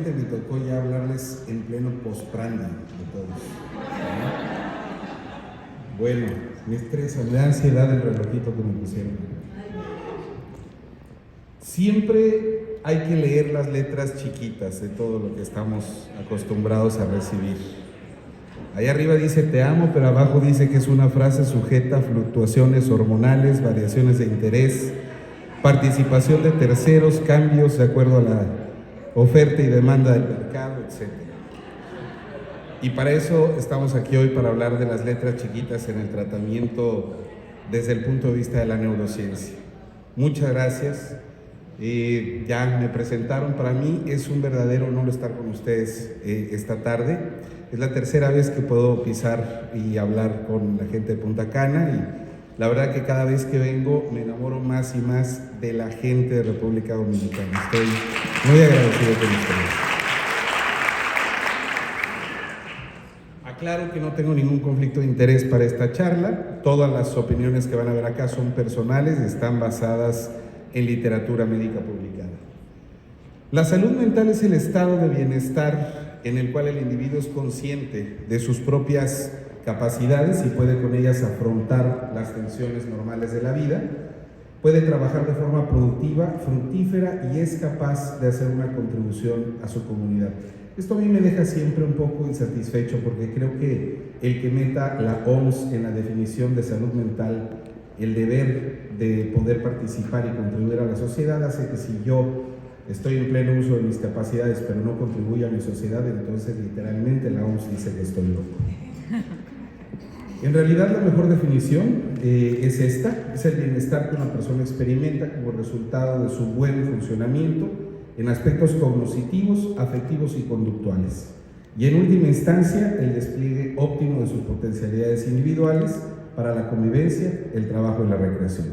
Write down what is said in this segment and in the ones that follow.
Me tocó ya hablarles en pleno post-prandio de todos. Bueno, me estresa, me da ansiedad el relojito que me pusieron. Siempre hay que leer las letras chiquitas de todo lo que estamos acostumbrados a recibir. Allá arriba dice te amo, pero abajo dice que es una frase sujeta a fluctuaciones hormonales, variaciones de interés, participación de terceros, cambios de acuerdo a la oferta y demanda del mercado, etc. Y para eso estamos aquí hoy, para hablar de las letras chiquitas en el tratamiento desde el punto de vista de la neurociencia. Muchas gracias. Ya me presentaron. Para mí es un verdadero honor estar con ustedes esta tarde. Es la tercera vez que puedo pisar y hablar con la gente de Punta Cana, y la verdad que cada vez que vengo me enamoro más y más de la gente de República Dominicana. Estoy muy agradecido con ustedes. Aclaro que no tengo ningún conflicto de interés para esta charla. Todas las opiniones que van a ver acá son personales y están basadas en literatura médica publicada. La salud mental es el estado de bienestar en el cual el individuo es consciente de sus propias capacidades y puede con ellas afrontar las tensiones normales de la vida, puede trabajar de forma productiva, fructífera y es capaz de hacer una contribución a su comunidad. Esto a mí me deja siempre un poco insatisfecho, porque creo que el que meta la OMS en la definición de salud mental el deber de poder participar y contribuir a la sociedad hace que si yo estoy en pleno uso de mis capacidades pero no contribuyo a mi sociedad, entonces literalmente la OMS dice que estoy loco. En realidad la mejor definición es esta: es el bienestar que una persona experimenta como resultado de su buen funcionamiento en aspectos cognitivos, afectivos y conductuales, y en última instancia el despliegue óptimo de sus potencialidades individuales para la convivencia, el trabajo y la recreación.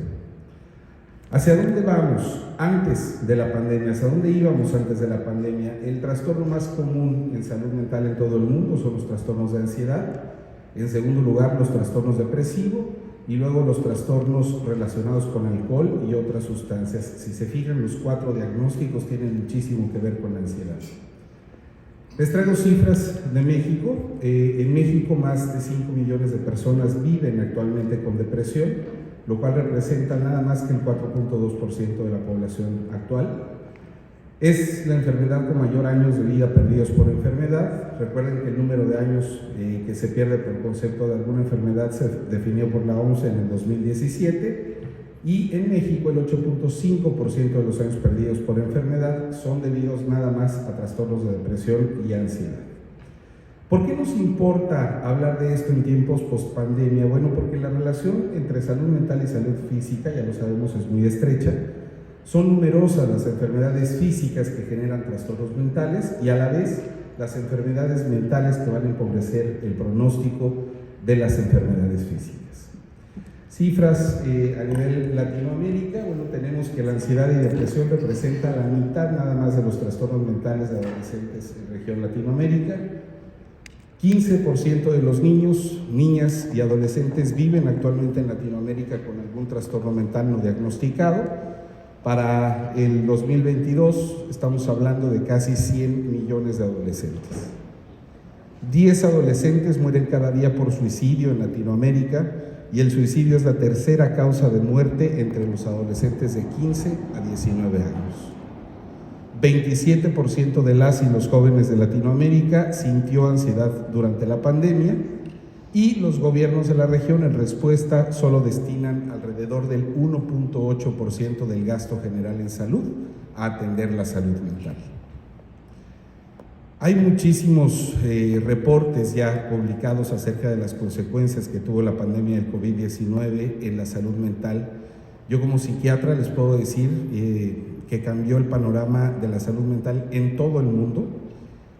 ¿Hacia dónde vamos antes de la pandemia? ¿Hacia dónde íbamos antes de la pandemia? El trastorno más común en salud mental en todo el mundo son los trastornos de ansiedad. En segundo lugar, los trastornos depresivos, y luego los trastornos relacionados con alcohol y otras sustancias. Si se fijan, los 4 diagnósticos tienen muchísimo que ver con la ansiedad. Les traigo cifras de México. En México más de 5 millones de personas viven actualmente con depresión, lo cual representa nada más que el 4.2% de la población actual. Es la enfermedad con mayor años de vida perdidos por enfermedad. Recuerden que el número de años que se pierde por concepto de alguna enfermedad se definió por la OMS en el 2017, y en México el 8.5% de los años perdidos por enfermedad son debidos nada más a trastornos de depresión y ansiedad. ¿Por qué nos importa hablar de esto en tiempos post-pandemia? Bueno, porque la relación entre salud mental y salud física, ya lo sabemos, es muy estrecha. Son numerosas las enfermedades físicas que generan trastornos mentales y a la vez las enfermedades mentales que van a empobrecer el pronóstico de las enfermedades físicas. Cifras a nivel Latinoamérica. Bueno, tenemos que la ansiedad y depresión representa la mitad nada más de los trastornos mentales de adolescentes en región Latinoamérica. 15% de los niños, niñas y adolescentes viven actualmente en Latinoamérica con algún trastorno mental no diagnosticado. Para el 2022 estamos hablando de casi 100 millones de adolescentes. 10 adolescentes mueren cada día por suicidio en Latinoamérica, y el suicidio es la tercera causa de muerte entre los adolescentes de 15 a 19 años. 27% de las y los jóvenes de Latinoamérica sintió ansiedad durante la pandemia, y los gobiernos de la región en respuesta solo destinan alrededor del 1.8% del gasto general en salud a atender la salud mental. Hay muchísimos reportes ya publicados acerca de las consecuencias que tuvo la pandemia del COVID-19 en la salud mental. Yo como psiquiatra les puedo decir que cambió el panorama de la salud mental en todo el mundo.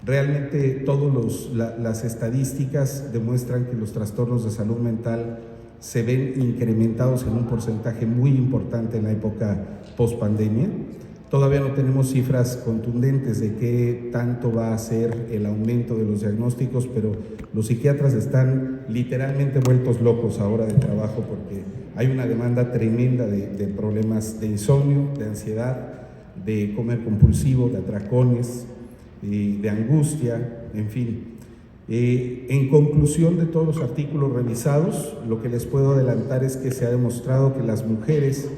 Realmente todas las estadísticas demuestran que los trastornos de salud mental se ven incrementados en un porcentaje muy importante en la época post-pandemia. Todavía no tenemos cifras contundentes de qué tanto va a ser el aumento de los diagnósticos, pero los psiquiatras están literalmente vueltos locos ahora de trabajo, porque hay una demanda tremenda de problemas de insomnio, de ansiedad, de comer compulsivo, de atracones, de angustia, en fin. En conclusión de todos los artículos revisados, lo que les puedo adelantar es que se ha demostrado que las mujeres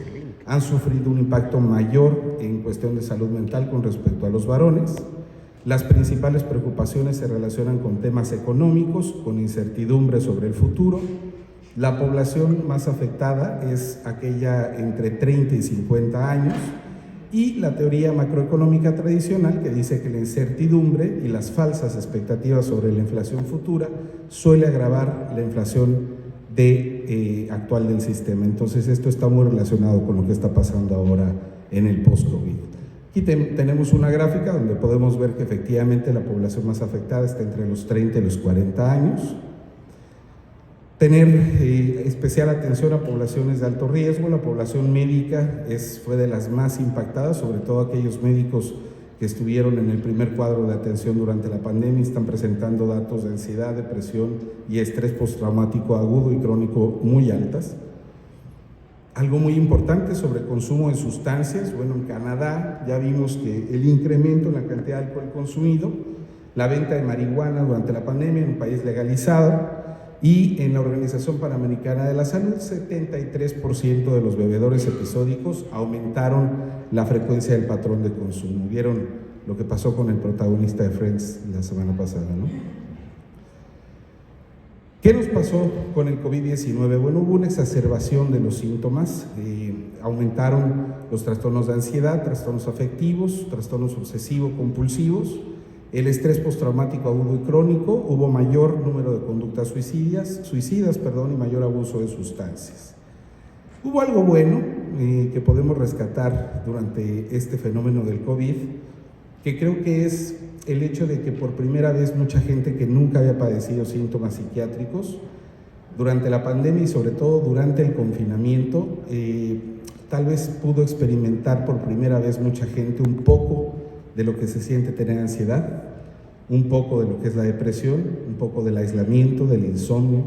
han sufrido un impacto mayor en cuestión de salud mental con respecto a los varones. Las principales preocupaciones se relacionan con temas económicos, con incertidumbre sobre el futuro. La población más afectada es aquella entre 30 y 50 años, y la teoría macroeconómica tradicional que dice que la incertidumbre y las falsas expectativas sobre la inflación futura suele agravar la inflación actual del sistema. Entonces esto está muy relacionado con lo que está pasando ahora en el post-COVID. Aquí tenemos una gráfica donde podemos ver que efectivamente la población más afectada está entre los 30 y los 40 años. Tener especial atención a poblaciones de alto riesgo. La población médica fue de las más impactadas, sobre todo aquellos médicos que estuvieron en el primer cuadro de atención durante la pandemia, están presentando datos de ansiedad, depresión y estrés postraumático agudo y crónico muy altas. Algo muy importante sobre consumo de sustancias. Bueno, en Canadá ya vimos que el incremento en la cantidad de alcohol consumido, la venta de marihuana durante la pandemia en un país legalizado, y en la Organización Panamericana de la Salud, 73% de los bebedores episódicos aumentaron la frecuencia del patrón de consumo. ¿Vieron lo que pasó con el protagonista de Friends la semana pasada, no? ¿Qué nos pasó con el COVID-19? Bueno, hubo una exacerbación de los síntomas, aumentaron los trastornos de ansiedad, trastornos afectivos, trastornos obsesivo-compulsivos, el estrés postraumático agudo y crónico, hubo mayor número de conductas suicidas, y mayor abuso de sustancias. Hubo algo bueno que podemos rescatar durante este fenómeno del COVID, que creo que es el hecho de que por primera vez mucha gente que nunca había padecido síntomas psiquiátricos durante la pandemia y sobre todo durante el confinamiento, tal vez pudo experimentar por primera vez mucha gente un poco de lo que se siente tener ansiedad, un poco de lo que es la depresión, un poco del aislamiento, del insomnio.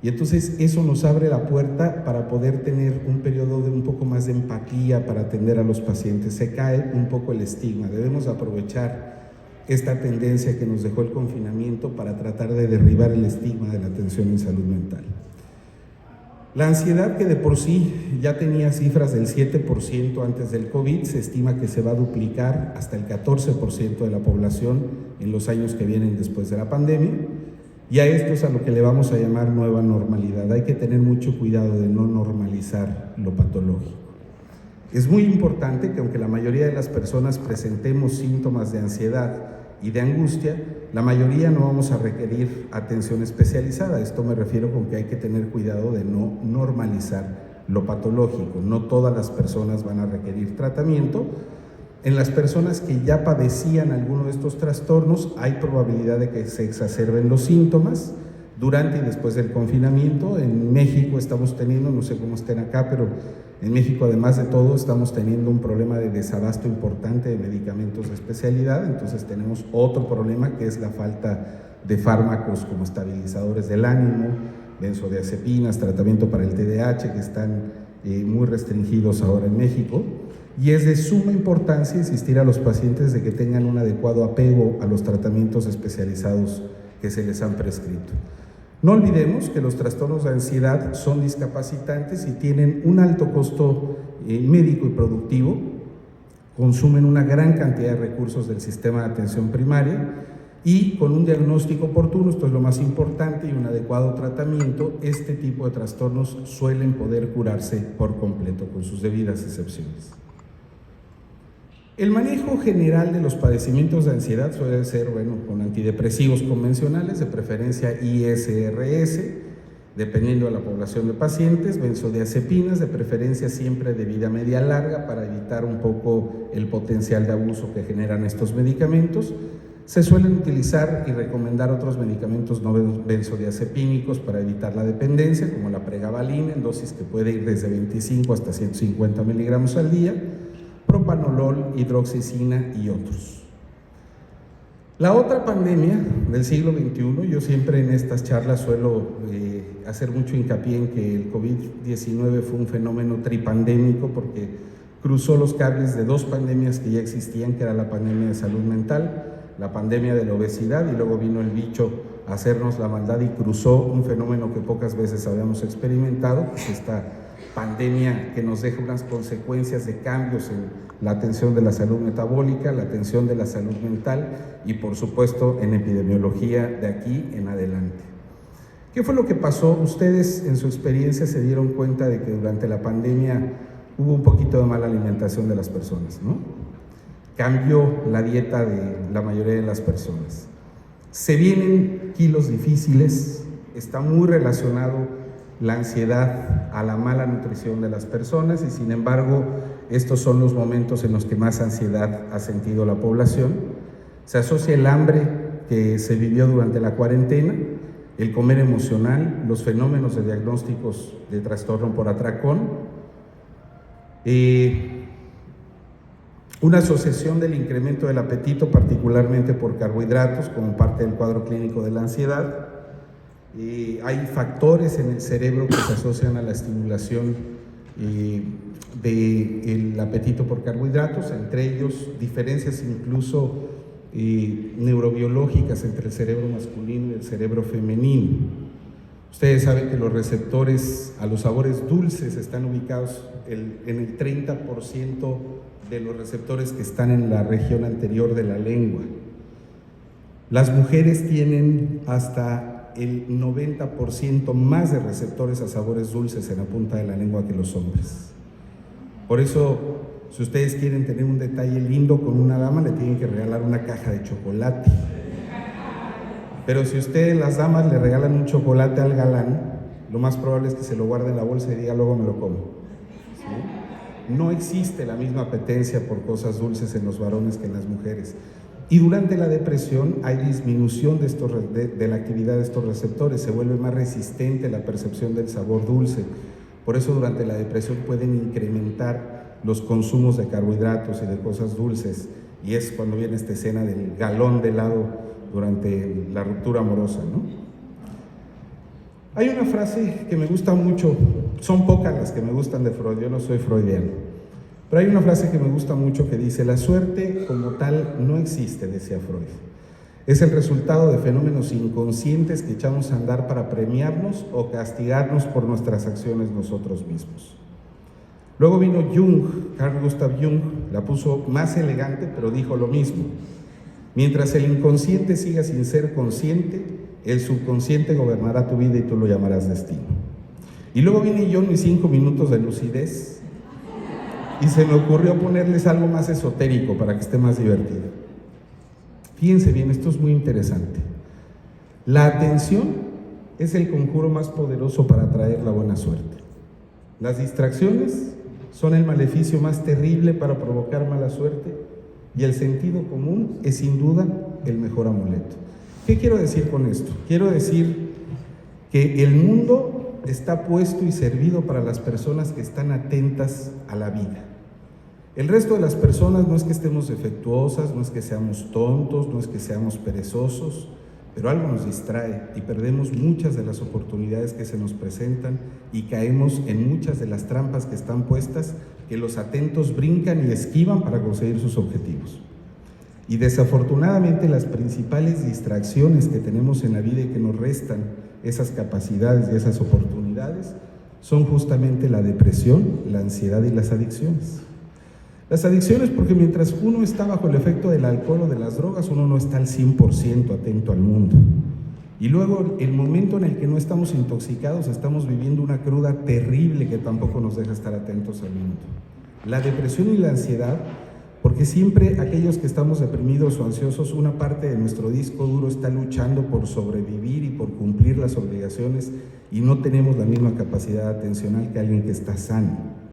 Y entonces eso nos abre la puerta para poder tener un periodo de un poco más de empatía para atender a los pacientes. Se cae un poco el estigma. Debemos aprovechar esta tendencia que nos dejó el confinamiento para tratar de derribar el estigma de la atención en salud mental. La ansiedad, que de por sí ya tenía cifras del 7% antes del COVID, se estima que se va a duplicar hasta el 14% de la población en los años que vienen después de la pandemia, y a esto es a lo que le vamos a llamar nueva normalidad. Hay que tener mucho cuidado de no normalizar lo patológico. Es muy importante que aunque la mayoría de las personas presentemos síntomas de ansiedad y de angustia, la mayoría no vamos a requerir atención especializada. Esto me refiero con que hay que tener cuidado de no normalizar lo patológico. No todas las personas van a requerir tratamiento. En las personas que ya padecían alguno de estos trastornos, hay probabilidad de que se exacerben los síntomas durante y después del confinamiento. En México estamos teniendo, no sé cómo estén acá, pero en México, además de todo, estamos teniendo un problema de desabasto importante de medicamentos de especialidad. Entonces tenemos otro problema, que es la falta de fármacos como estabilizadores del ánimo, benzodiazepinas, tratamiento para el TDAH, que están muy restringidos ahora en México. Y es de suma importancia insistir a los pacientes de que tengan un adecuado apego a los tratamientos especializados que se les han prescrito. No olvidemos que los trastornos de ansiedad son discapacitantes y tienen un alto costo médico y productivo, consumen una gran cantidad de recursos del sistema de atención primaria, y con un diagnóstico oportuno, esto es lo más importante, y un adecuado tratamiento, este tipo de trastornos suelen poder curarse por completo, con sus debidas excepciones. El manejo general de los padecimientos de ansiedad suele ser, con antidepresivos convencionales, de preferencia ISRS, dependiendo de la población de pacientes, benzodiazepinas, de preferencia siempre de vida media larga, para evitar un poco el potencial de abuso que generan estos medicamentos. Se suelen utilizar y recomendar otros medicamentos no benzodiazepínicos para evitar la dependencia, como la pregabalina, en dosis que puede ir desde 25 hasta 150 miligramos al día, propanolol, hidroxicina y otros. La otra pandemia del siglo XXI, yo siempre en estas charlas suelo hacer mucho hincapié en que el COVID-19 fue un fenómeno tripandémico, porque cruzó los cables de dos pandemias que ya existían, que era la pandemia de salud mental, la pandemia de la obesidad, y luego vino el bicho a hacernos la maldad y cruzó un fenómeno que pocas veces habíamos experimentado, que es esta pandemia que nos deja unas consecuencias de cambios en la atención de la salud metabólica, la atención de la salud mental y por supuesto en epidemiología de aquí en adelante. ¿Qué fue lo que pasó? Ustedes en su experiencia se dieron cuenta de que durante la pandemia hubo un poquito de mala alimentación de las personas, ¿no? Cambió la dieta de la mayoría de las personas. Se vienen kilos difíciles, está muy relacionado la ansiedad a la mala nutrición de las personas y sin embargo estos son los momentos en los que más ansiedad ha sentido la población. Se asocia el hambre que se vivió durante la cuarentena, el comer emocional, los fenómenos de diagnósticos de trastorno por atracón, una asociación del incremento del apetito, particularmente por carbohidratos, como parte del cuadro clínico de la ansiedad. Hay factores en el cerebro que se asocian a la estimulación del apetito por carbohidratos, entre ellos diferencias incluso neurobiológicas entre el cerebro masculino y el cerebro femenino. Ustedes saben que los receptores a los sabores dulces están ubicados en el 30% de los receptores que están en la región anterior de la lengua. Las mujeres tienen hasta el 90% más de receptores a sabores dulces en la punta de la lengua que los hombres. Por eso, si ustedes quieren tener un detalle lindo con una dama, le tienen que regalar una caja de chocolate. Pero si ustedes, las damas, le regalan un chocolate al galán, lo más probable es que se lo guarde en la bolsa y diga, luego me lo como. ¿Sí? No existe la misma apetencia por cosas dulces en los varones que en las mujeres. Y durante la depresión hay disminución de la actividad de estos receptores, se vuelve más resistente la percepción del sabor dulce. Por eso durante la depresión pueden incrementar los consumos de carbohidratos y de cosas dulces, y es cuando viene esta escena del galón de helado durante la ruptura amorosa, ¿no? Hay una frase que me gusta mucho, son pocas las que me gustan de Freud, yo no soy freudiano. Pero hay una frase que me gusta mucho que dice, la suerte como tal no existe, decía Freud. Es el resultado de fenómenos inconscientes que echamos a andar para premiarnos o castigarnos por nuestras acciones nosotros mismos. Luego vino Jung, Carl Gustav Jung, la puso más elegante, pero dijo lo mismo. Mientras el inconsciente siga sin ser consciente, el subconsciente gobernará tu vida y tú lo llamarás destino. Y luego vine yo en mis 5 minutos de lucidez, y se me ocurrió ponerles algo más esotérico para que esté más divertido. Fíjense bien, esto es muy interesante. La atención es el conjuro más poderoso para atraer la buena suerte. Las distracciones son el maleficio más terrible para provocar mala suerte y el sentido común es sin duda el mejor amuleto. ¿Qué quiero decir con esto? Quiero decir que el mundo está puesto y servido para las personas que están atentas a la vida. El resto de las personas no es que estemos defectuosas, no es que seamos tontos, no es que seamos perezosos, pero algo nos distrae y perdemos muchas de las oportunidades que se nos presentan y caemos en muchas de las trampas que están puestas, que los atentos brincan y esquivan para conseguir sus objetivos. Y desafortunadamente las principales distracciones que tenemos en la vida y que nos restan esas capacidades y esas oportunidades son justamente la depresión, la ansiedad y las adicciones. Las adicciones porque mientras uno está bajo el efecto del alcohol o de las drogas, uno no está al 100% atento al mundo. Y luego el momento en el que no estamos intoxicados, estamos viviendo una cruda terrible que tampoco nos deja estar atentos al mundo. La depresión y la ansiedad, porque siempre aquellos que estamos deprimidos o ansiosos, una parte de nuestro disco duro está luchando por sobrevivir y por cumplir las obligaciones y no tenemos la misma capacidad atencional que alguien que está sano.